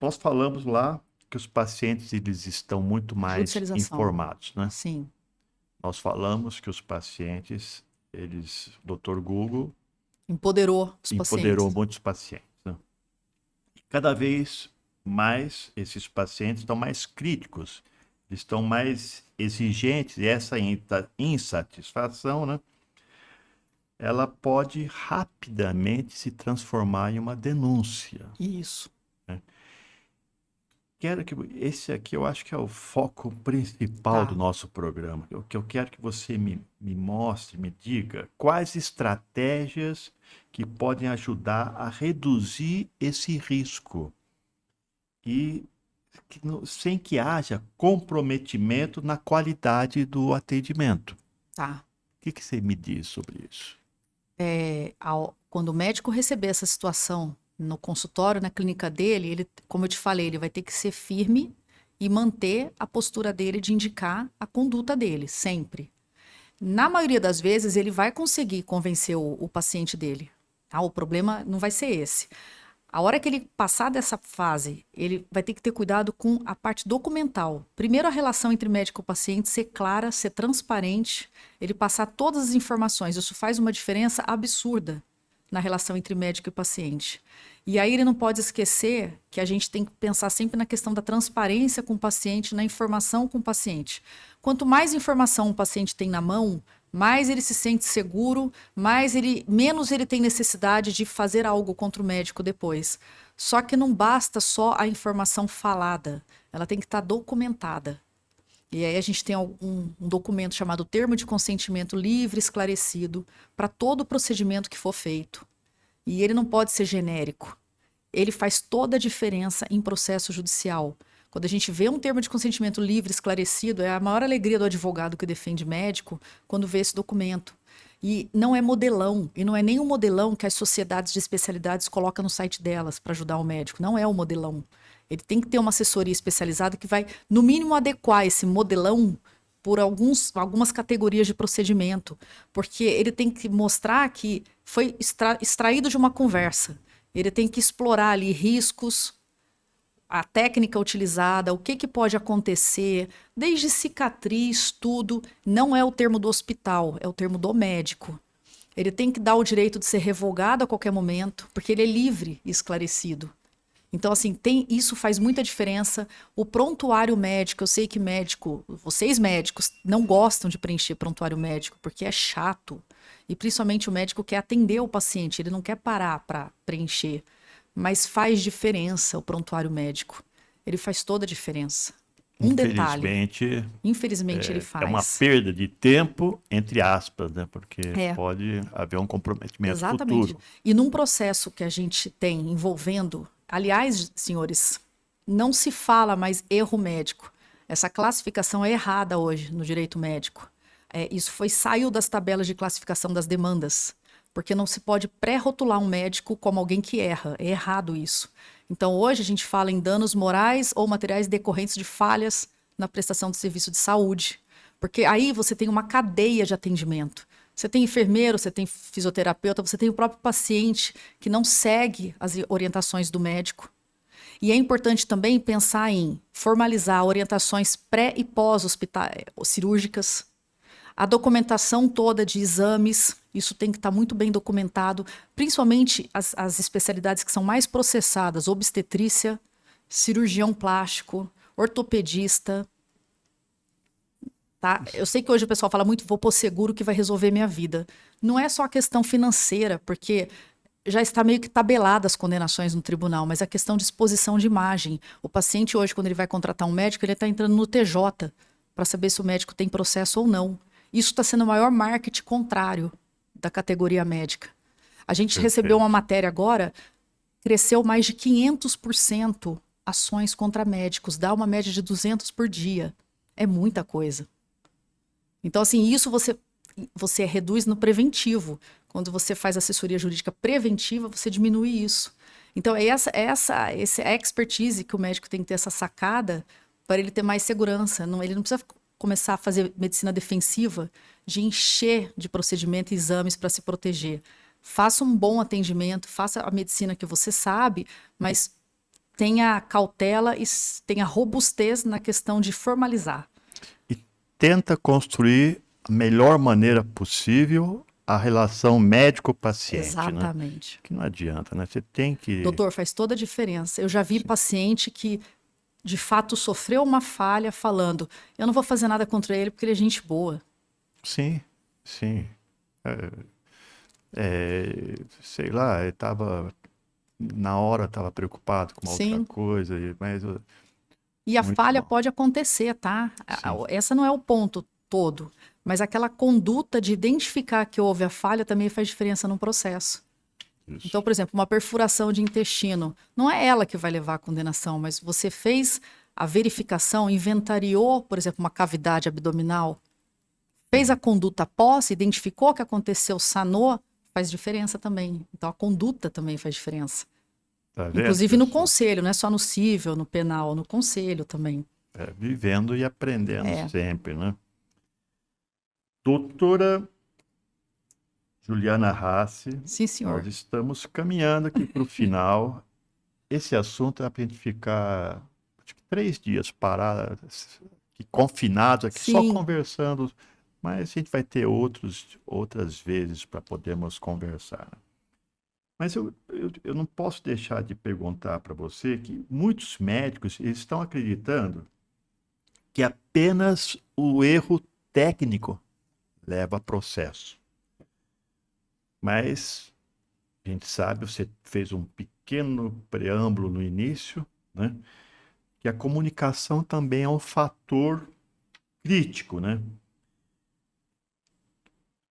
Nós falamos lá que os pacientes eles estão muito mais Judicialização. informados, né? Sim. Nós falamos que os pacientes, Dr. Google Empoderou os empoderou pacientes. muitos pacientes, né? E cada vez mais esses pacientes estão mais críticos, eles estão mais exigentes, e essa insatisfação, né, ela pode rapidamente se transformar em uma denúncia. Isso. Esse aqui eu acho que é o foco principal Tá. do nosso programa. O que eu quero que você me mostre, me diga quais estratégias que podem ajudar a reduzir esse risco e sem que haja comprometimento na qualidade do atendimento. Tá. O que você me diz sobre isso? Quando o médico receber essa situação no consultório, na clínica dele, ele, como eu te falei, ele vai ter que ser firme e manter a postura dele de indicar a conduta dele, sempre. Na maioria das vezes, ele vai conseguir convencer o paciente dele. Tá? O problema não vai ser esse. A hora que ele passar dessa fase, ele vai ter que ter cuidado com a parte documental. Primeiro, a relação entre médico e paciente ser clara, ser transparente, ele passar todas as informações. Isso faz uma diferença absurda na relação entre médico e paciente. E aí ele não pode esquecer que a gente tem que pensar sempre na questão da transparência com o paciente, na informação com o paciente. Quanto mais informação o paciente tem na mão, mais ele se sente seguro, menos ele tem necessidade de fazer algo contra o médico depois. Só que não basta só a informação falada, ela tem que estar documentada. E aí a gente tem um documento chamado Termo de Consentimento Livre e Esclarecido para todo o procedimento que for feito. E ele não pode ser genérico. Ele faz toda a diferença em processo judicial. Quando a gente vê um termo de consentimento livre, esclarecido, é a maior alegria do advogado que defende médico quando vê esse documento. E não é modelão, e não é nem um modelão que as sociedades de especialidades colocam no site delas para ajudar o médico. Não é o modelão. Ele tem que ter uma assessoria especializada que vai, no mínimo, adequar esse modelão por algumas categorias de procedimento, porque ele tem que mostrar que foi extraído de uma conversa. Ele tem que explorar ali riscos, a técnica utilizada, o que pode acontecer, desde cicatriz, tudo. Não é o termo do hospital, é o termo do médico. Ele tem que dar o direito de ser revogado a qualquer momento, porque ele é livre e esclarecido. Então, assim, isso faz muita diferença. O prontuário médico, eu sei que vocês médicos, não gostam de preencher prontuário médico, porque é chato. E principalmente o médico quer atender o paciente, ele não quer parar para preencher. Mas faz diferença o prontuário médico. Ele faz toda a diferença. Um detalhe. Infelizmente, Infelizmente, ele é uma faz. perda de tempo, entre aspas, né? Porque É. pode haver um comprometimento Exatamente. futuro. E num processo que a gente tem envolvendo, aliás, senhores, não se fala mais erro médico. Essa classificação é errada hoje no direito médico. Isso saiu das tabelas de classificação das demandas, porque não se pode pré-rotular um médico como alguém que erra. É errado isso. Então, hoje a gente fala em danos morais ou materiais decorrentes de falhas na prestação de serviço de saúde, porque aí você tem uma cadeia de atendimento. Você tem enfermeiro, você tem fisioterapeuta, você tem o próprio paciente que não segue as orientações do médico. E é importante também pensar em formalizar orientações pré e pós-cirúrgicas, a documentação toda de exames, isso tem que estar muito bem documentado, principalmente as especialidades que são mais processadas, obstetrícia, cirurgião plástico, ortopedista. Tá? Eu sei que hoje o pessoal fala muito, vou pôr seguro que vai resolver minha vida. Não é só a questão financeira, porque já está meio que tabelada as condenações no tribunal, mas a questão de exposição de imagem. O paciente hoje, quando ele vai contratar um médico, ele está entrando no TJ para saber se o médico tem processo ou não. Isso está sendo o maior marketing contrário da categoria médica. A gente recebeu uma matéria agora, cresceu mais de 500% ações contra médicos, dá uma média de 200 por dia. É muita coisa. Então, assim, isso você reduz no preventivo. Quando você faz assessoria jurídica preventiva, você diminui isso. Então, é essa expertise que o médico tem que ter, essa sacada, para ele ter mais segurança. Ele não precisa começar a fazer medicina defensiva, de encher de procedimento e exames para se proteger. Faça um bom atendimento, faça a medicina que você sabe, mas tenha cautela e tenha robustez na questão de formalizar. Tenta construir a melhor maneira possível a relação médico-paciente. Exatamente. Né? Que não adianta, né? Você tem que... Doutor, faz toda a diferença. Eu já vi paciente que, de fato, sofreu uma falha falando, eu não vou fazer nada contra ele porque ele é gente boa. Sim, sim. Sei lá, ele estava... Na hora estava preocupado com uma outra coisa, mas... E a falha pode acontecer, tá? Essa não é o ponto todo, mas aquela conduta de identificar que houve a falha também faz diferença no processo. Isso. Então, por exemplo, uma perfuração de intestino, não é ela que vai levar à condenação, mas você fez a verificação, inventariou, por exemplo, uma cavidade abdominal, fez a conduta após, identificou o que aconteceu, sanou, faz diferença também. Então, a conduta também faz diferença. Tá vendo, inclusive no conselho, não é só no civil, no penal, no conselho também. Vivendo e aprendendo sempre, né? Doutora Juliana Rassi, sim, senhor. Nós estamos caminhando aqui para o final. Esse assunto é para a gente ficar acho que 3 dias parados, confinados aqui, só conversando, mas a gente vai ter outras vezes para podermos conversar. Mas eu não posso deixar de perguntar para você que muitos médicos estão acreditando que apenas o erro técnico leva a processo. Mas a gente sabe, você fez um pequeno preâmbulo no início, né? Que a comunicação também é um fator crítico, né?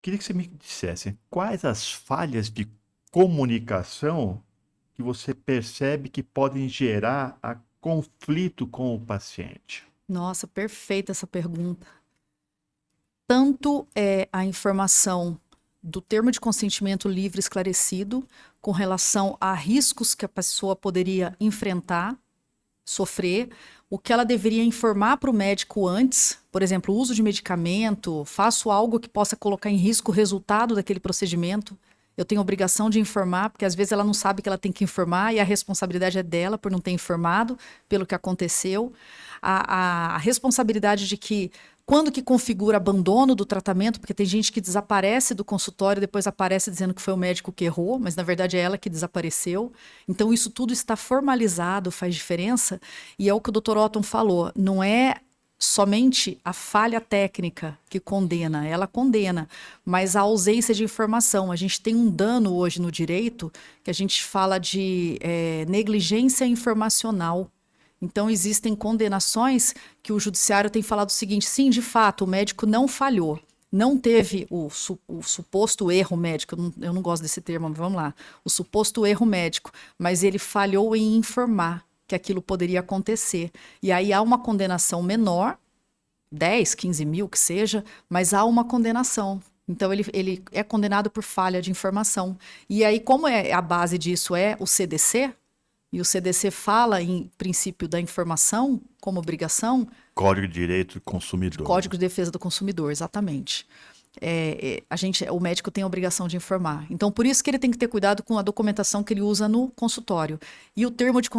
Queria que você me dissesse quais as falhas de comunicação que você percebe que podem gerar a conflito com o paciente? Nossa, perfeita essa pergunta. Tanto a informação do termo de consentimento livre esclarecido com relação a riscos que a pessoa poderia enfrentar, sofrer, o que ela deveria informar para o médico antes, por exemplo, o uso de medicamento, faço algo que possa colocar em risco o resultado daquele procedimento. Eu tenho obrigação de informar, porque às vezes ela não sabe que ela tem que informar e a responsabilidade é dela por não ter informado pelo que aconteceu. A responsabilidade de que quando que configura abandono do tratamento, porque tem gente que desaparece do consultório e depois aparece dizendo que foi o médico que errou, mas na verdade é ela que desapareceu. Então isso tudo está formalizado, faz diferença. E é o que o Dr. Otton falou, não é somente a falha técnica que condena, ela condena, mas a ausência de informação. A gente tem um dano hoje no direito que a gente fala de negligência informacional. Então, existem condenações que o judiciário tem falado o seguinte: sim, de fato, o médico não falhou, não teve o suposto erro médico, eu não gosto desse termo, mas vamos lá, o suposto erro médico, mas ele falhou em informar que aquilo poderia acontecer. E aí há uma condenação menor, 10, 15 mil que seja, mas há uma condenação. Então, ele é condenado por falha de informação. E aí, como a base disso é o CDC, e o CDC fala em princípio da informação como obrigação. Código de Direito do Consumidor. Código de Defesa do Consumidor, exatamente. O médico tem a obrigação de informar. Então, por isso que ele tem que ter cuidado com a documentação que ele usa no consultório. E o termo de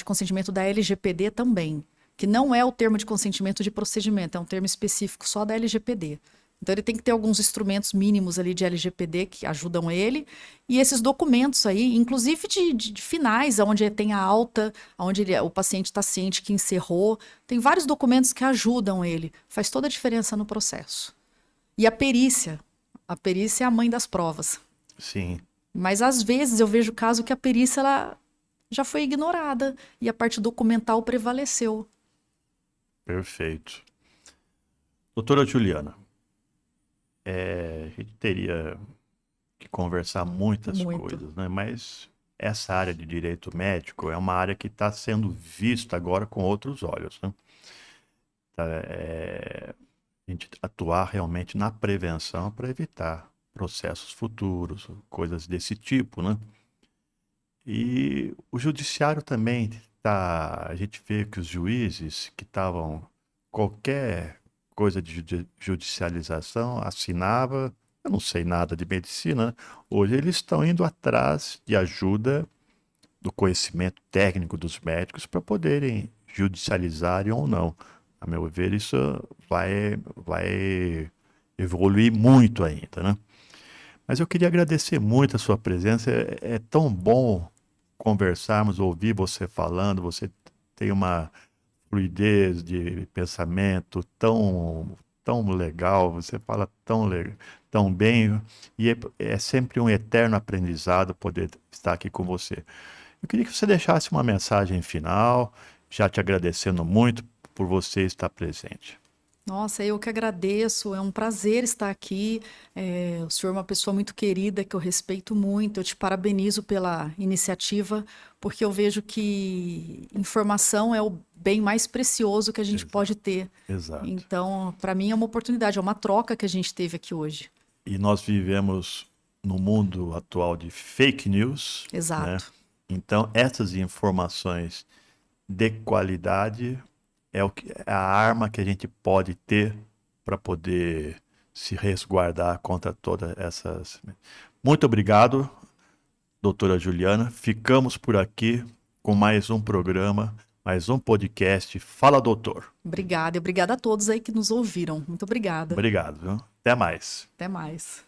consentimento da LGPD também, que não é o termo de consentimento de procedimento, é um termo específico só da LGPD. Então, ele tem que ter alguns instrumentos mínimos ali de LGPD que ajudam ele. E esses documentos aí, inclusive de finais, onde tem a alta, onde o paciente está ciente que encerrou. Tem vários documentos que ajudam ele. Faz toda a diferença no processo. E a perícia é a mãe das provas. Sim. Mas, às vezes, eu vejo caso que a perícia ela já foi ignorada e a parte documental prevaleceu. Perfeito. Doutora Juliana, a gente teria que conversar muitas coisas, né? Mas essa área de direito médico é uma área que está sendo vista agora com outros olhos, né? A gente atuar realmente na prevenção para evitar processos futuros, coisas desse tipo, né? E o judiciário também a gente vê que os juízes que estavam qualquer coisa de judicialização, assinava, eu não sei nada de medicina, né? Hoje eles estão indo atrás de ajuda do conhecimento técnico dos médicos para poderem judicializarem ou não. A meu ver, isso vai evoluir muito ainda, né? Mas eu queria agradecer muito a sua presença. É tão bom conversarmos, ouvir você falando. Você tem uma fluidez de pensamento tão legal. Você fala tão bem. E é sempre um eterno aprendizado poder estar aqui com você. Eu queria que você deixasse uma mensagem final, já te agradecendo muito por você estar presente. Nossa, eu que agradeço, é um prazer estar aqui. O senhor é uma pessoa muito querida, que eu respeito muito. Eu te parabenizo pela iniciativa, porque eu vejo que informação é o bem mais precioso que a gente pode ter. Exato. Então, para mim é uma oportunidade, é uma troca que a gente teve aqui hoje. E nós vivemos no mundo atual de fake news, Exato. né? Então, essas informações de qualidade é a arma que a gente pode ter para poder se resguardar contra todas essas. Muito obrigado, doutora Juliana. Ficamos por aqui com mais um programa, mais um podcast. Fala, doutor. Obrigada, e obrigada a todos aí que nos ouviram. Muito obrigada. Obrigado, viu? Até mais. Até mais.